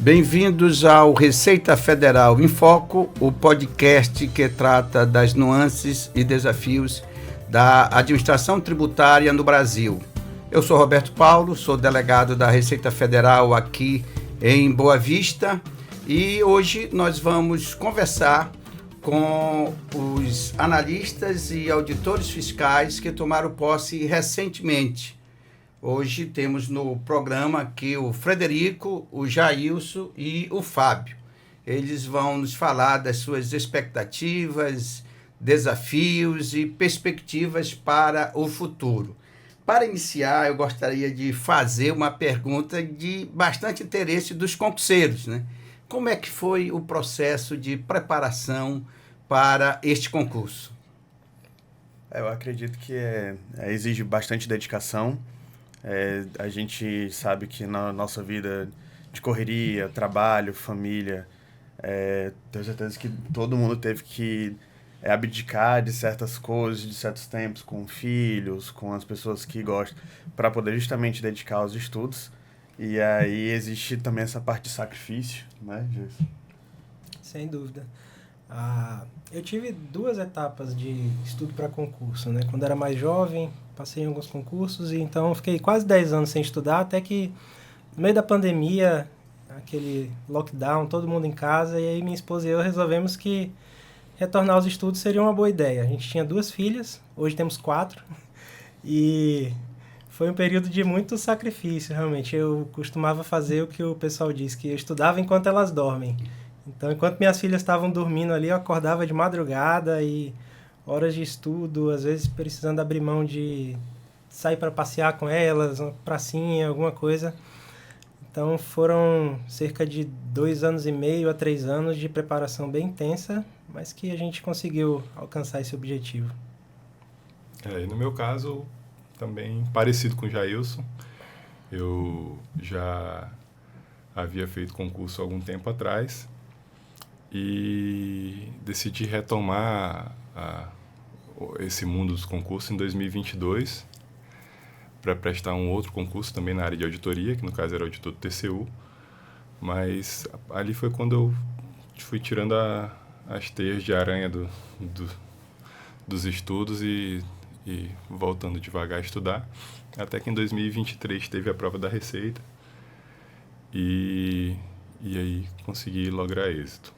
Bem-vindos ao Receita Federal em Foco, o podcast que trata das nuances e desafios da administração tributária no Brasil. Eu sou Roberto Paulo, sou delegado da Receita Federal aqui em Boa Vista e hoje nós vamos conversar com os analistas e auditores fiscais que tomaram posse recentemente. Hoje temos no programa aqui o Frederico, o Jailson e o Fábio. Eles vão nos falar das suas expectativas, desafios e perspectivas para o futuro. Para iniciar, eu gostaria de fazer uma pergunta de bastante interesse dos concurseiros, né? Como é que foi o processo de preparação para este concurso? Eu acredito que exige bastante dedicação. A gente sabe que na nossa vida de correria, trabalho, família, tenho certeza que todo mundo teve que abdicar de certas coisas, de certos tempos com filhos, com as pessoas que gostam, para poder justamente dedicar aos estudos. E aí existe também essa parte de sacrifício, né, Gilson? Sem dúvida. Eu tive 2 etapas de estudo para concurso, né? Quando era mais jovem, passei em alguns concursos e então fiquei quase 10 anos sem estudar, até que no meio da pandemia, aquele lockdown, todo mundo em casa, e aí minha esposa e eu resolvemos que retornar aos estudos seria uma boa ideia. A gente tinha 2 filhas, hoje temos 4, e foi um período de muito sacrifício, realmente. Eu costumava fazer o que o pessoal diz, que eu estudava enquanto elas dormem. Então, enquanto minhas filhas estavam dormindo ali, eu acordava de madrugada e horas de estudo, às vezes precisando abrir mão de sair para passear com elas, uma pracinha, alguma coisa. Então, foram cerca de 2 anos e meio a 3 anos de preparação bem intensa, mas que a gente conseguiu alcançar esse objetivo. E no meu caso, também parecido com o Jailson, eu já havia feito concurso há algum tempo atrás e decidi retomar esse mundo dos concursos em 2022 para prestar um outro concurso também na área de auditoria, que no caso era auditor do TCU, mas ali foi quando eu fui tirando as teias de aranha dos estudos e voltando devagar a estudar, até que em 2023 teve a prova da Receita e aí consegui lograr êxito.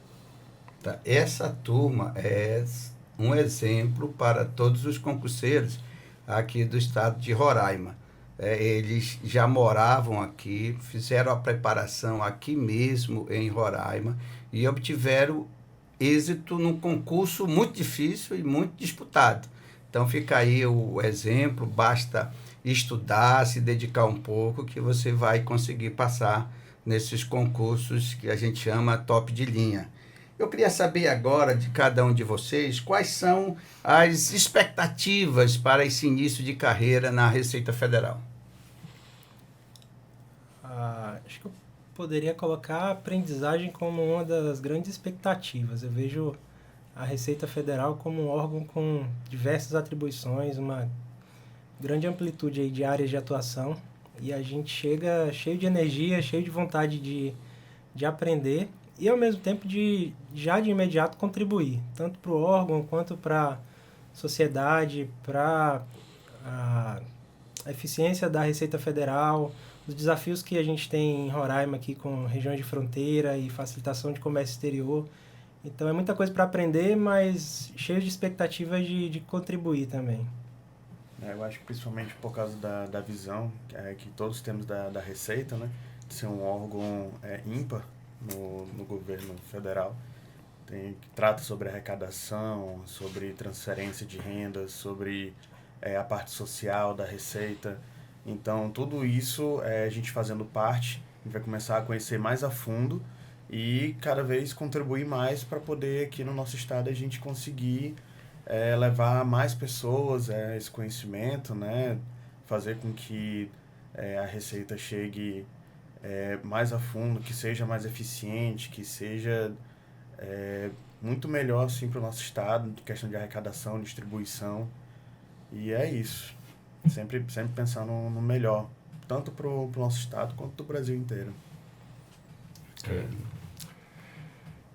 Tá. Essa turma é um exemplo para todos os concurseiros aqui do estado de Roraima. Eles já moravam aqui, fizeram a preparação aqui mesmo em Roraima e obtiveram êxito num concurso muito difícil e muito disputado. Então fica aí o exemplo, basta estudar, se dedicar um pouco que você vai conseguir passar nesses concursos que a gente chama top de linha. Eu queria saber agora de cada um de vocês quais são as expectativas para esse início de carreira na Receita Federal. Acho que eu poderia colocar a aprendizagem como uma das grandes expectativas. Eu vejo a Receita Federal como um órgão com diversas atribuições, uma grande amplitude aí de áreas de atuação, e a gente chega cheio de energia, cheio de vontade de aprender e, ao mesmo tempo, já de imediato contribuir, tanto para o órgão quanto para a sociedade, para a eficiência da Receita Federal, os desafios que a gente tem em Roraima aqui com regiões de fronteira e facilitação de comércio exterior. Então, é muita coisa para aprender, mas cheio de expectativas de contribuir também. Eu acho que principalmente por causa da visão que todos temos da Receita, né? De ser um órgão ímpar no governo federal. Que trata sobre arrecadação, sobre transferência de rendas, sobre a parte social da Receita. Então, tudo isso, a gente fazendo parte, a gente vai começar a conhecer mais a fundo e cada vez contribuir mais para poder aqui no nosso estado a gente conseguir levar mais pessoas esse conhecimento, né? Fazer com que a Receita chegue mais a fundo, que seja mais eficiente, que seja muito melhor assim, para o nosso estado, de questão de arrecadação, distribuição. E é isso. Sempre pensando no melhor, tanto para o nosso estado quanto do Brasil inteiro.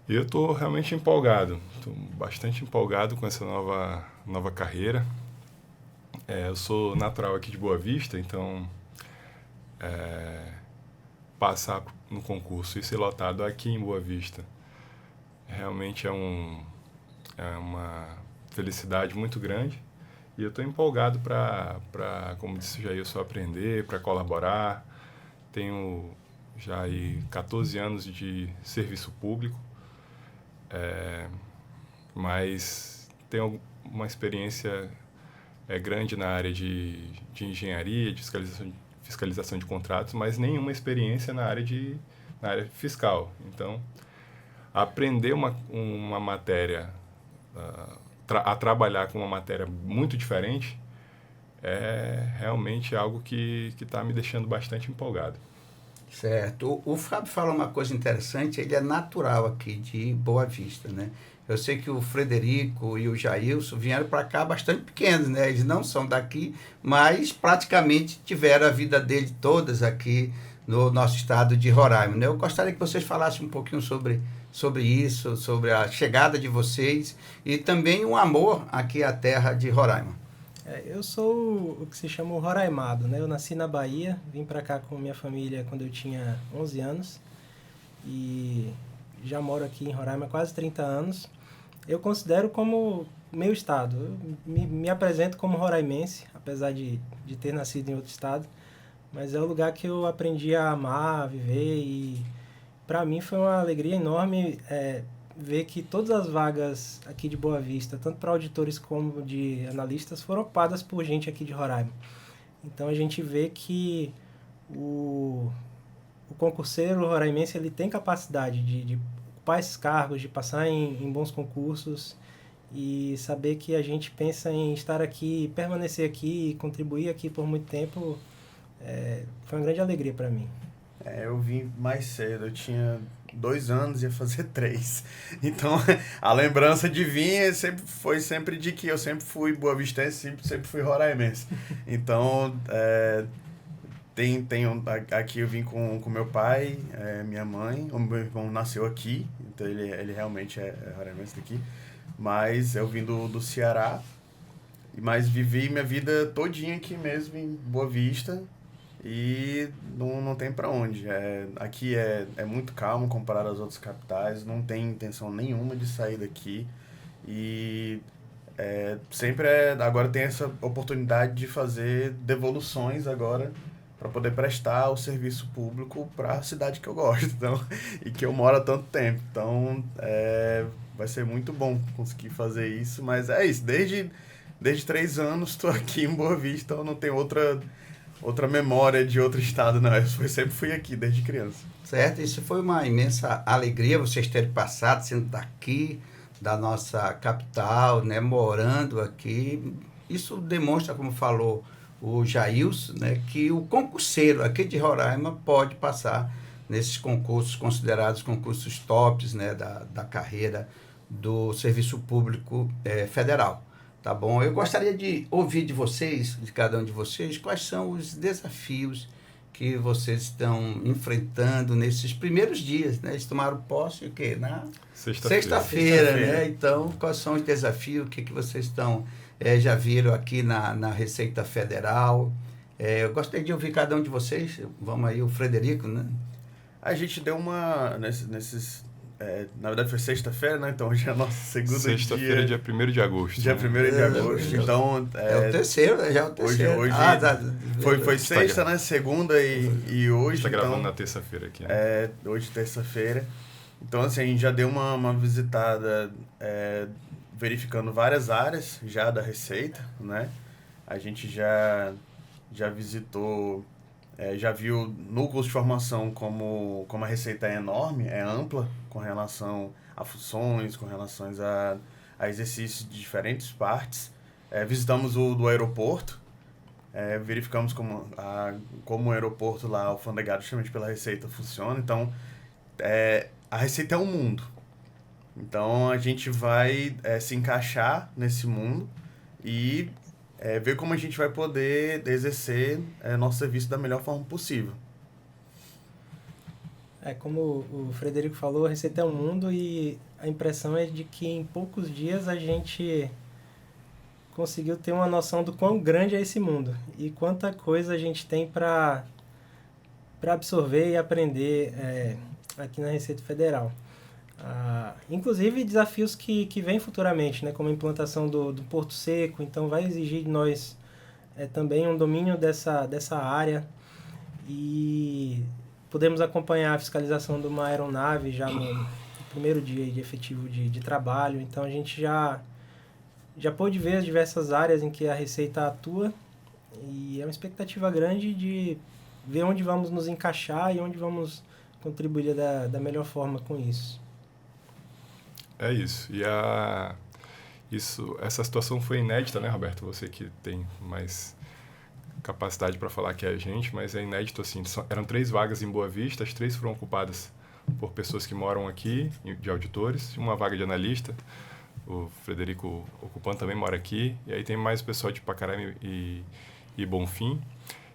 E eu estou realmente empolgado, estou bastante empolgado com essa nova carreira. Eu sou natural aqui de Boa Vista, então passar no concurso e ser lotado aqui em Boa Vista realmente é uma felicidade muito grande. E eu estou empolgado para, como disse o Jailson, aprender, para colaborar. Tenho já aí 14 anos de serviço público, mas tenho uma experiência grande na área de engenharia, de fiscalização de contratos, mas nenhuma experiência na área fiscal. Então, aprender uma matéria, a trabalhar com uma matéria muito diferente, é realmente algo que está me deixando bastante empolgado. Certo. O Fábio fala uma coisa interessante, ele é natural aqui de Boa Vista, né? Eu sei que o Frederico e o Jailson vieram para cá bastante pequenos, né? Eles não são daqui, mas praticamente tiveram a vida deles todas aqui no nosso estado de Roraima, né? Eu gostaria que vocês falassem um pouquinho sobre isso, sobre a chegada de vocês e também o amor aqui à terra de Roraima. Eu sou o que se chama o roraimado, né? Eu nasci na Bahia, vim para cá com minha família quando eu tinha 11 anos e já moro aqui em Roraima há quase 30 anos. Eu considero como meu estado. Eu me apresento como roraimense, apesar de ter nascido em outro estado, mas é o lugar que eu aprendi a amar, a viver, e para mim foi uma alegria enorme ver que todas as vagas aqui de Boa Vista, tanto para auditores como de analistas, foram ocupadas por gente aqui de Roraima. Então a gente vê que o concurseiro roraimense ele tem capacidade de ocupar esses cargos, de passar em bons concursos e saber que a gente pensa em estar aqui, permanecer aqui e contribuir aqui por muito tempo, foi uma grande alegria para mim. Eu vim mais cedo, eu tinha 2 anos e ia fazer 3. Então, a lembrança de vir foi sempre de que eu sempre fui boavistense, sempre fui roraimense. Então, aqui eu vim com meu pai, minha mãe, o meu irmão nasceu aqui, então ele realmente é roraimense daqui, mas eu vim do Ceará, mas vivi minha vida todinha aqui mesmo em Boa Vista. E não tem para onde. Aqui é muito calmo comparado às outras capitais, não tem intenção nenhuma de sair daqui. E sempre agora tem essa oportunidade de fazer devoluções agora para poder prestar o serviço público para a cidade que eu gosto, então, e que eu moro há tanto tempo. Então, vai ser muito bom conseguir fazer isso, mas é isso. Desde 3 anos estou aqui em Boa Vista, então não tem outra memória de outro estado, não. Eu sempre fui aqui, desde criança. Certo, isso foi uma imensa alegria vocês terem passado, sendo daqui, da nossa capital, né, morando aqui. Isso demonstra, como falou o Jailson, né, que o concurseiro aqui de Roraima pode passar nesses concursos considerados concursos tops, né, da carreira do Serviço Público Federal. Tá bom? Eu gostaria de ouvir de vocês, de cada um de vocês, quais são os desafios que vocês estão enfrentando nesses primeiros dias, né? Eles tomaram posse o quê? Na sexta-feira, né? Então, quais são os desafios? O que vocês estão já viram aqui na Receita Federal? Eu gostaria de ouvir cada um de vocês. Vamos aí, o Frederico, né? A gente deu na verdade foi sexta-feira, né? Então hoje é a nossa segunda Sexta-feira, dia 1º de agosto. Dia 1º de agosto. Então, é o terceiro, já é o terceiro. Hoje foi sexta, né? Segunda e hoje. Está gravando na terça-feira aqui. Né? Hoje terça-feira. Então, assim, a gente já deu uma visitada verificando várias áreas já da Receita, né? A gente já visitou... já viu no curso de formação como a Receita é enorme, é ampla, com relação a funções, com relação a exercícios de diferentes partes. Visitamos o do aeroporto, verificamos como o aeroporto lá, alfandegado justamente pela Receita, funciona. Então, a Receita é um mundo. Então, a gente vai se encaixar nesse mundo e ver como a gente vai poder exercer nosso serviço da melhor forma possível. Como o Frederico falou, a Receita é um mundo e a impressão é de que em poucos dias a gente conseguiu ter uma noção do quão grande é esse mundo e quanta coisa a gente tem para absorver e aprender aqui na Receita Federal. Inclusive desafios que vêm futuramente, né, como a implantação do Porto Seco, então vai exigir de nós também um domínio dessa área e podemos acompanhar a fiscalização de uma aeronave já no primeiro dia de efetivo de trabalho, então a gente já pôde ver as diversas áreas em que a Receita atua e é uma expectativa grande de ver onde vamos nos encaixar e onde vamos contribuir da melhor forma com isso. É isso. E essa situação foi inédita, né, Roberto? Você que tem mais capacidade para falar que é a gente, mas é inédito assim. Eram 3 vagas em Boa Vista, as 3 foram ocupadas por pessoas que moram aqui, de auditores, uma vaga de analista. O Frederico ocupando também mora aqui, e aí tem mais o pessoal de Pacaraima e Bonfim.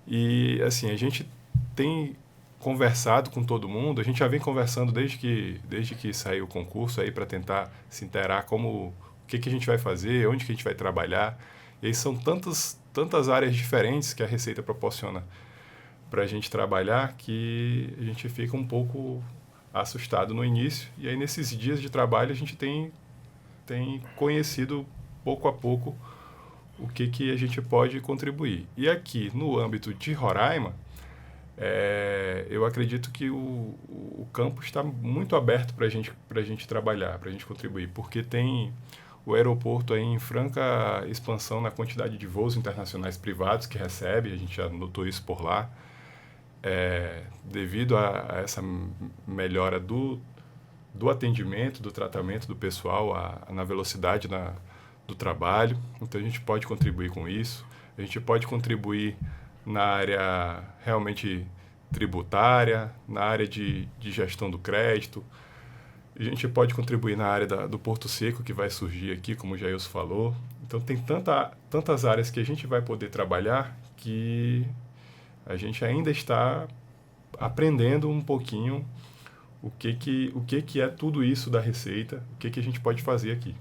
E assim, a gente tem conversado com todo mundo, a gente já vem conversando desde que saiu o concurso aí para tentar se inteirar o que a gente vai fazer, onde que a gente vai trabalhar. E aí são tantas áreas diferentes que a Receita proporciona para a gente trabalhar que a gente fica um pouco assustado no início. E aí nesses dias de trabalho a gente tem conhecido pouco a pouco o que a gente pode contribuir. E aqui no âmbito de Roraima, eu acredito que o campo está muito aberto para a gente trabalhar, para a gente contribuir, porque tem o aeroporto aí em franca expansão na quantidade de voos internacionais privados que recebe, a gente já notou isso por lá, devido a essa melhora do atendimento, do tratamento do pessoal na velocidade do trabalho. Então a gente pode contribuir com isso, a gente pode contribuir na área realmente tributária, na área de gestão do crédito. A gente pode contribuir na área do Porto Seco, que vai surgir aqui, como o Jailson falou. Então, tem tantas áreas que a gente vai poder trabalhar que a gente ainda está aprendendo um pouquinho o que é tudo isso da Receita, o que a gente pode fazer aqui.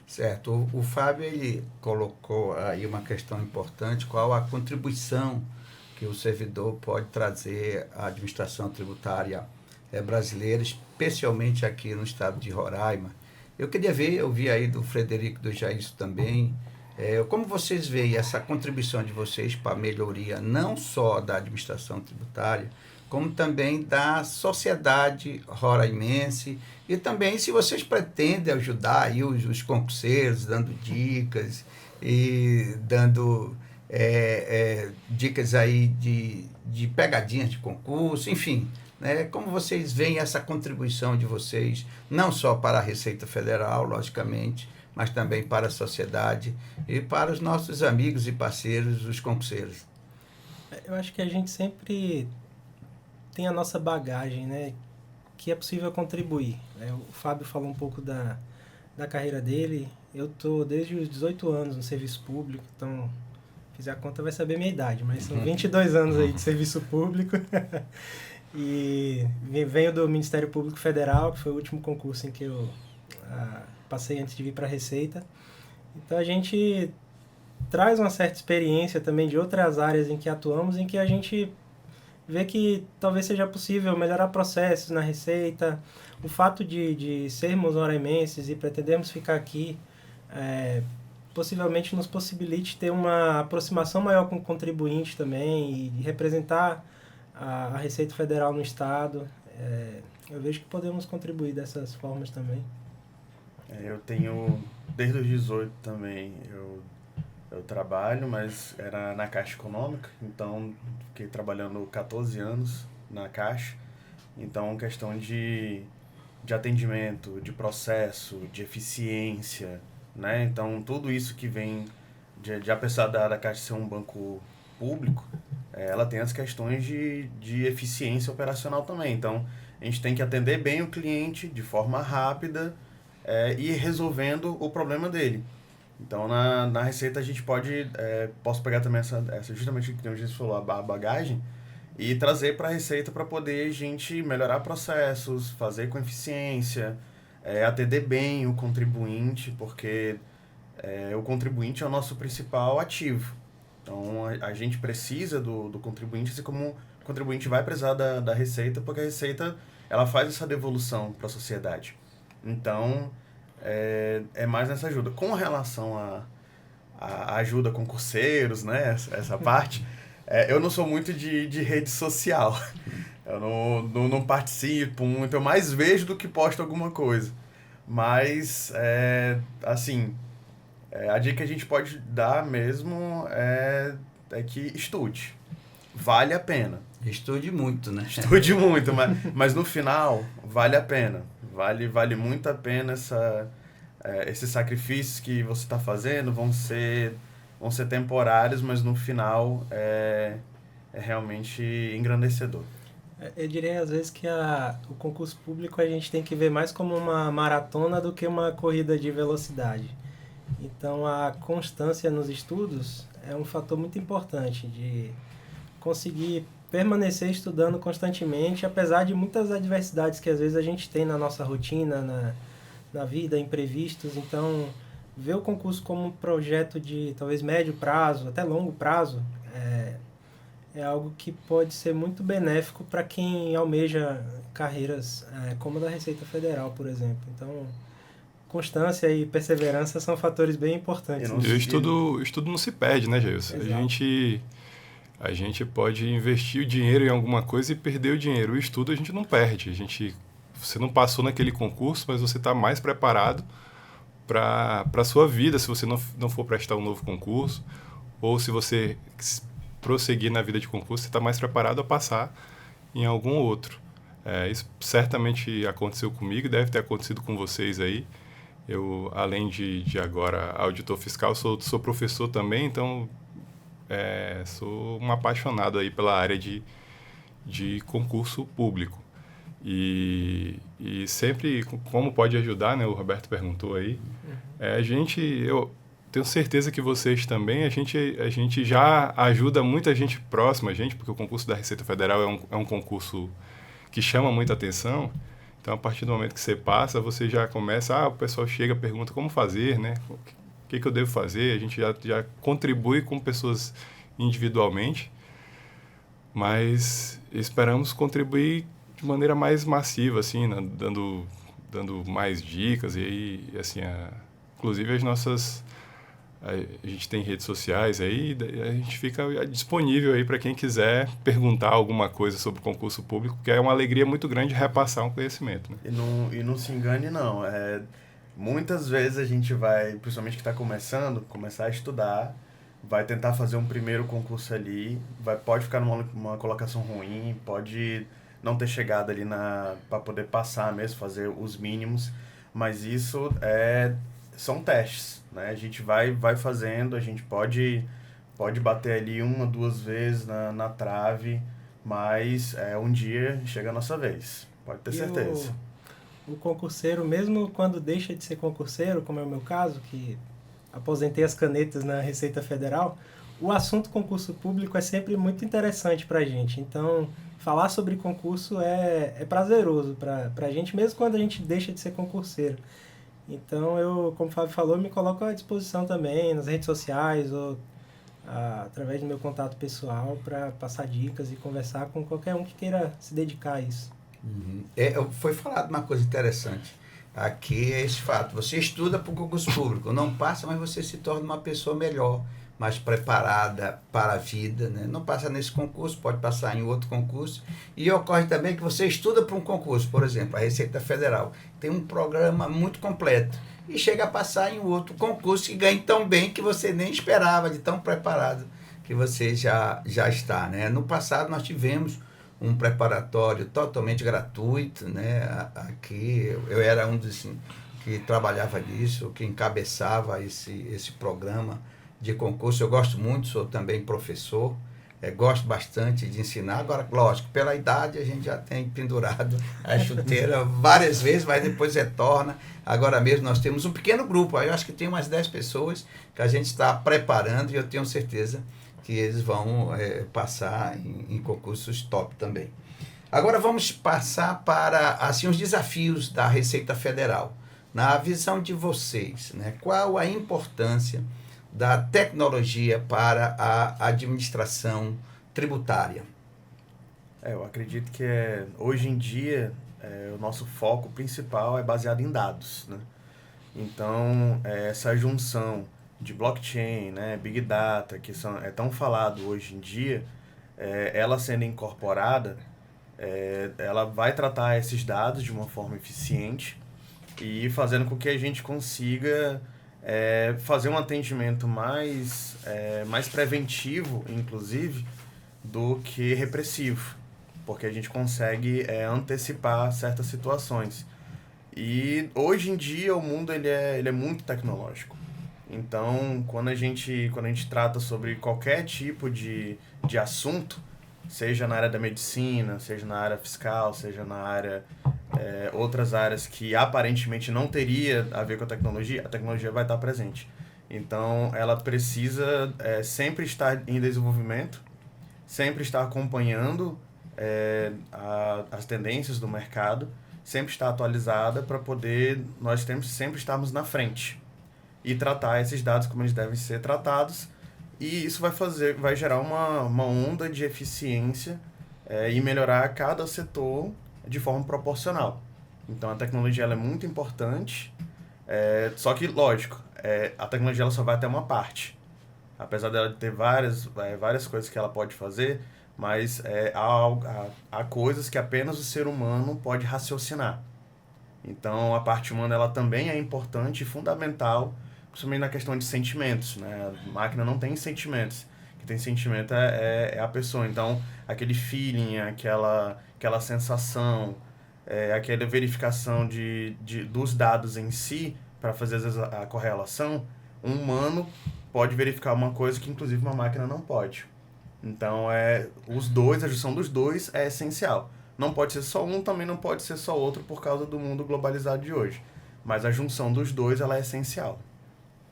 Certo. O Fábio ele colocou aí uma questão importante, qual a contribuição que o servidor pode trazer à administração tributária brasileira, especialmente aqui no estado de Roraima. Eu queria ouvir aí do Frederico, do Jailson também, como vocês veem essa contribuição de vocês para a melhoria não só da administração tributária, como também da sociedade roraimense, e também se vocês pretendem ajudar aí os concurseiros, dando dicas e dando dicas aí de pegadinhas de concurso, enfim, né? Como vocês veem essa contribuição de vocês, não só para a Receita Federal, logicamente, mas também para a sociedade e para os nossos amigos e parceiros, os concurseiros? Eu acho que a gente sempre tem a nossa bagagem, né, que é possível contribuir. O Fábio falou um pouco da carreira dele. Eu estou desde os 18 anos no serviço público, então, fizer a conta vai saber a minha idade, mas são 22 anos aí de serviço público. E venho do Ministério Público Federal, que foi o último concurso em que eu passei antes de vir para a Receita. Então a gente traz uma certa experiência também de outras áreas em que atuamos, em que a gente vê que talvez seja possível melhorar processos na Receita. O fato de sermos roraimenses e pretendermos ficar aqui possivelmente nos possibilite ter uma aproximação maior com o contribuinte também e representar a Receita Federal no Estado. Eu vejo que podemos contribuir dessas formas também. Eu tenho, desde os 18 também, eu trabalho, mas era na Caixa Econômica, então fiquei trabalhando 14 anos na Caixa. Então, questão de atendimento, de processo, de eficiência, né? Então, tudo isso que vem, apesar da Caixa ser um banco público, ela tem as questões de eficiência operacional também. Então, a gente tem que atender bem o cliente de forma rápida e ir resolvendo o problema dele. Então, na Receita, a gente posso pegar também essa justamente o que o Jesus falou, a bagagem, e trazer para a Receita para poder a gente melhorar processos, fazer com eficiência, atender bem o contribuinte, porque o contribuinte é o nosso principal ativo. Então, a gente precisa do contribuinte, assim como o contribuinte vai precisar da Receita, porque a Receita ela faz essa devolução para a sociedade. Então, é mais nessa ajuda. Com relação a ajuda a concurseiros, né, essa parte, eu não sou muito de rede social. Eu não participo muito, eu mais vejo do que posto alguma coisa. Mas, assim, a dica que a gente pode dar mesmo é que estude. Vale a pena. Estude muito, né? Estude muito, mas no final vale a pena. Vale muito a pena esses sacrifícios que você está fazendo, vão ser temporários, mas no final é realmente engrandecedor. Eu diria às vezes que o concurso público a gente tem que ver mais como uma maratona do que uma corrida de velocidade. Então a constância nos estudos é um fator muito importante de conseguir permanecer estudando constantemente, apesar de muitas adversidades que às vezes a gente tem na nossa rotina, na vida, imprevistos. Então, ver o concurso como um projeto de talvez médio prazo, até longo prazo, é algo que pode ser muito benéfico para quem almeja carreiras como a da Receita Federal, por exemplo. Então, constância e perseverança são fatores bem importantes. E o estudo não se perde, né, Geilson? A gente pode investir o dinheiro em alguma coisa e perder o dinheiro. O estudo a gente não perde. Você não passou naquele concurso, mas você está mais preparado para a sua vida, se você não for prestar um novo concurso, ou se você prosseguir na vida de concurso, você está mais preparado a passar em algum outro. Isso certamente aconteceu comigo, deve ter acontecido com vocês aí. Eu, além de agora auditor fiscal, sou professor também, então sou um apaixonado aí pela área de concurso público. E sempre, como pode ajudar, né? O Roberto perguntou aí. Eu tenho certeza que vocês também, a gente já ajuda muita gente próxima a gente, porque o concurso da Receita Federal é um concurso que chama muita atenção. Então, a partir do momento que você passa, você já começa, o pessoal chega, pergunta como fazer, né? O que eu devo fazer? A gente já contribui com pessoas individualmente, mas esperamos contribuir de maneira mais massiva, assim, né? dando mais dicas, e aí, assim, inclusive a gente tem redes sociais aí, a gente fica disponível aí para quem quiser perguntar alguma coisa sobre o concurso público, que é uma alegria muito grande repassar um conhecimento, né? E não se engane, não. Muitas vezes a gente vai, principalmente que está começar a estudar, vai tentar fazer um primeiro concurso ali, pode ficar numa colocação ruim, pode não ter chegado ali para poder passar mesmo, fazer os mínimos, mas isso são testes, né? A gente vai fazendo, a gente pode bater ali 1 ou 2 vezes na trave, mas um dia chega a nossa vez, pode ter certeza. O concurseiro, mesmo quando deixa de ser concurseiro, como é o meu caso, que aposentei as canetas na Receita Federal, o assunto concurso público é sempre muito interessante para a gente. Então, falar sobre concurso é prazeroso para a gente, mesmo quando a gente deixa de ser concurseiro. Então, eu, como o Fábio falou, me coloco à disposição também nas redes sociais ou através do meu contato pessoal para passar dicas e conversar com qualquer um que queira se dedicar a isso. Foi falado uma coisa interessante. Aqui é esse fato. Você estuda para o concurso público, não passa, mas você se torna uma pessoa melhor, mais preparada para a vida, né? Não passa nesse concurso, pode passar em outro concurso. E ocorre também que você estuda para um concurso, por exemplo, a Receita Federal tem um programa muito completo e chega a passar em outro concurso e ganha tão bem que você nem esperava, de tão preparado que você já está, né? No passado nós tivemos um preparatório totalmente gratuito, né? Aqui eu era um dos que trabalhava nisso, que encabeçava esse programa de concurso. Eu gosto muito, sou também professor, gosto bastante de ensinar. Agora, lógico, pela idade a gente já tem pendurado a chuteira várias vezes, mas depois retorna. Agora mesmo nós temos um pequeno grupo, eu acho que tem umas 10 pessoas que a gente está preparando e eu tenho certeza que eles vão passar em concursos top também. Agora vamos passar para assim, os desafios da Receita Federal. Na visão de vocês, né, qual a importância da tecnologia para a administração tributária? Eu acredito que hoje em dia o nosso foco principal é baseado em dados, né? Então, essa junção de blockchain, né, Big Data, que é tão falado hoje em dia, ela sendo incorporada, ela vai tratar esses dados de uma forma eficiente e fazendo com que a gente consiga fazer um atendimento mais preventivo, inclusive, do que repressivo, porque a gente consegue antecipar certas situações. E hoje em dia o mundo ele é muito tecnológico. Então, quando a gente trata sobre qualquer tipo de assunto, seja na área da medicina, seja na área fiscal, seja na área outras áreas que aparentemente não teria a ver com a tecnologia vai estar presente. Então, ela precisa sempre estar em desenvolvimento, sempre estar acompanhando as tendências do mercado, sempre estar atualizada para poder nós sempre estarmos na frente e tratar esses dados como eles devem ser tratados, e isso vai gerar uma onda de eficiência e melhorar cada setor de forma proporcional. Então a tecnologia ela é muito importante, só que, lógico, a tecnologia ela só vai até uma parte. Apesar dela ter várias coisas que ela pode fazer, mas há coisas que apenas o ser humano pode raciocinar. Então a parte humana ela também é importante e fundamental, principalmente na questão de sentimentos, né? A máquina não tem sentimentos. Quem tem sentimento é a pessoa. Então aquele feeling, aquela sensação, aquela verificação dos dados em si, para fazer às vezes a correlação, um humano pode verificar uma coisa que inclusive uma máquina não pode. Então a junção dos dois é essencial. Não pode ser só um, também não pode ser só outro por causa do mundo globalizado de hoje. Mas a junção dos dois ela é essencial.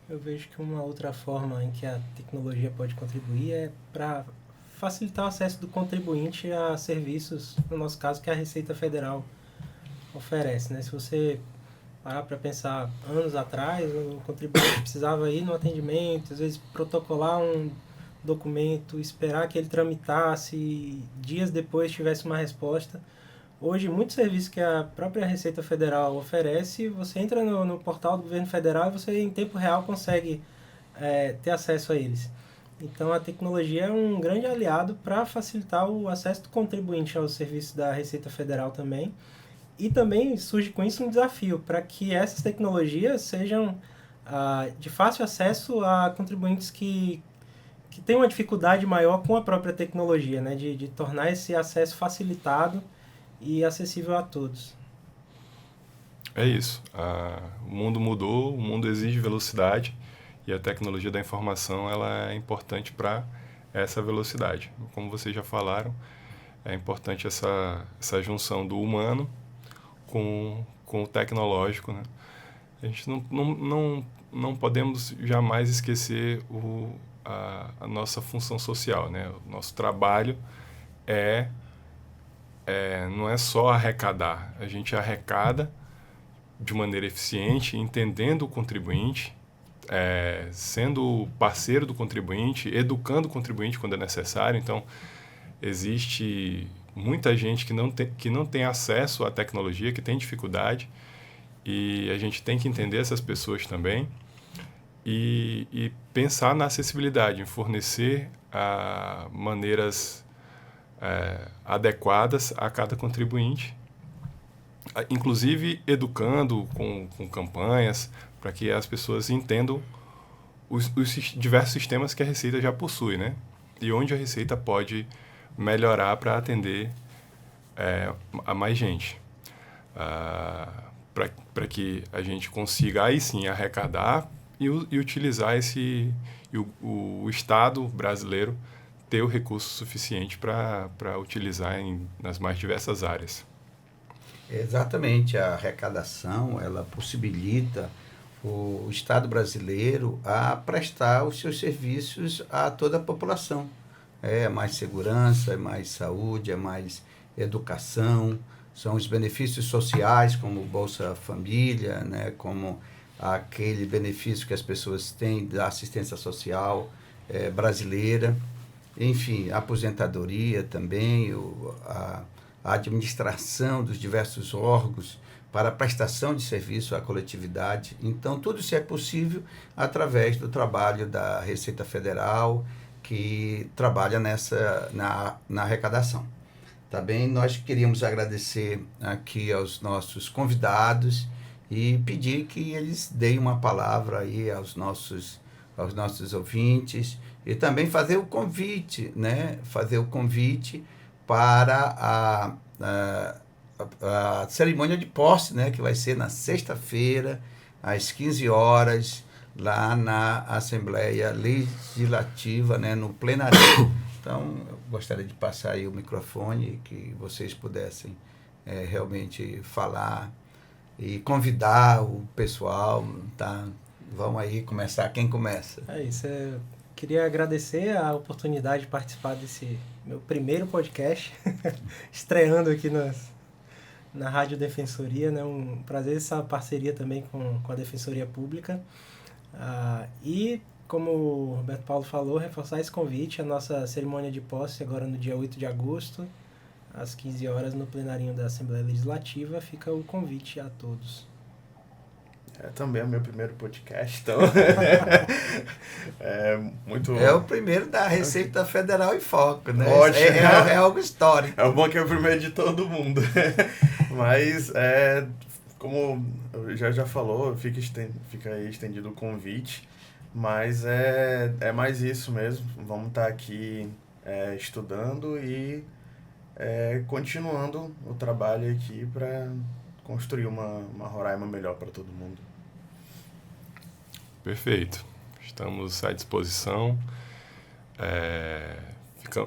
Eu vejo que uma outra forma em que a tecnologia pode contribuir é para facilitar o acesso do contribuinte a serviços, no nosso caso, que a Receita Federal oferece, né? Se você parar para pensar, anos atrás, o contribuinte precisava ir no atendimento, às vezes protocolar um documento, esperar que ele tramitasse e dias depois tivesse uma resposta. Hoje, muitos serviços que a própria Receita Federal oferece, você entra no portal do governo federal e você, em tempo real, consegue ter acesso a eles. Então, a tecnologia é um grande aliado para facilitar o acesso do contribuinte aos serviços da Receita Federal também. E também surge com isso um desafio para que essas tecnologias sejam de fácil acesso a contribuintes que têm uma dificuldade maior com a própria tecnologia, né? De tornar esse acesso facilitado e acessível a todos. É isso. O mundo mudou, o mundo exige velocidade e a tecnologia da informação ela é importante para essa velocidade. Como vocês já falaram, é importante essa junção do humano com o tecnológico, né? A gente não podemos jamais esquecer a nossa função social, né? O nosso trabalho não é só arrecadar, a gente arrecada de maneira eficiente, entendendo o contribuinte, sendo parceiro do contribuinte, educando o contribuinte quando é necessário. Então, existe muita gente que não tem acesso à tecnologia, que tem dificuldade, e a gente tem que entender essas pessoas também e pensar na acessibilidade, em fornecer maneiras adequadas a cada contribuinte, inclusive educando com campanhas para que as pessoas entendam os diversos sistemas que a Receita já possui, né? E onde a Receita pode melhorar para atender a mais gente, para que a gente consiga aí sim arrecadar e utilizar o Estado brasileiro ter o recurso suficiente para utilizar nas mais diversas áreas. Exatamente, a arrecadação ela possibilita o Estado brasileiro a prestar os seus serviços a toda a população. É mais segurança, é mais saúde, é mais educação, são os benefícios sociais, como Bolsa Família, né, como aquele benefício que as pessoas têm da assistência social brasileira, enfim, a aposentadoria também, a administração dos diversos órgãos para a prestação de serviço à coletividade. Então, tudo isso é possível através do trabalho da Receita Federal, que trabalha na arrecadação. Tá bem? Nós queríamos agradecer aqui aos nossos convidados e pedir que eles deem uma palavra aí aos nossos ouvintes e também fazer o convite, né? Fazer o convite para a cerimônia de posse, né? Que vai ser na sexta-feira, às 15 horas, lá na Assembleia Legislativa, né? No plenário. Então, eu gostaria de passar aí o microfone, que vocês pudessem realmente falar e convidar o pessoal, tá? Vamos aí começar. Quem começa? É isso. Queria agradecer a oportunidade de participar desse meu primeiro podcast, estreando aqui na Rádio Defensoria, né? Um prazer essa parceria também com a Defensoria Pública. E, como o Roberto Paulo falou, reforçar esse convite, a nossa cerimônia de posse agora no dia 8 de agosto, às 15 horas, no plenarinho da Assembleia Legislativa. Fica o convite a todos. Também é o meu primeiro podcast, então muito... É o primeiro da Receita Federal em Foco, né? Ótimo. É algo histórico. É bom que é o primeiro de todo mundo. Mas, como já falou, fica aí estendido o convite, mas é mais isso mesmo. Vamos estar aqui estudando e continuando o trabalho aqui para construir uma Roraima melhor para todo mundo. Perfeito. Estamos à disposição.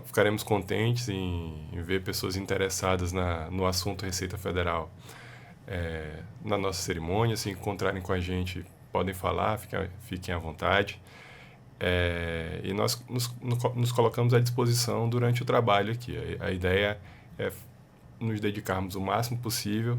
Ficaremos contentes em ver pessoas interessadas no assunto Receita Federal na nossa cerimônia. Se encontrarem com a gente, podem falar, fiquem à vontade. E nós nos colocamos à disposição durante o trabalho aqui. A ideia é nos dedicarmos o máximo possível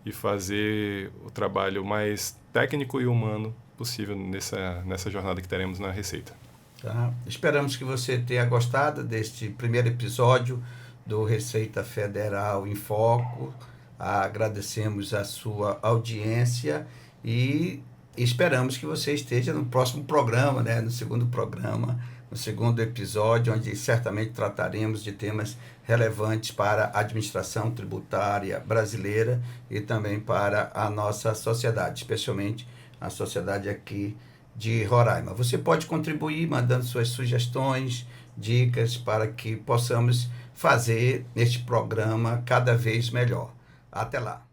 e fazer o trabalho mais técnico e humano possível nessa jornada que teremos na Receita. Tá? Esperamos que você tenha gostado deste primeiro episódio do Receita Federal em Foco. Agradecemos a sua audiência e esperamos que você esteja no próximo programa, né? No segundo programa, no segundo episódio, onde certamente trataremos de temas relevantes para a administração tributária brasileira e também para a nossa sociedade, especialmente a sociedade aqui de Roraima. Você pode contribuir mandando suas sugestões, dicas, para que possamos fazer este programa cada vez melhor. Até lá!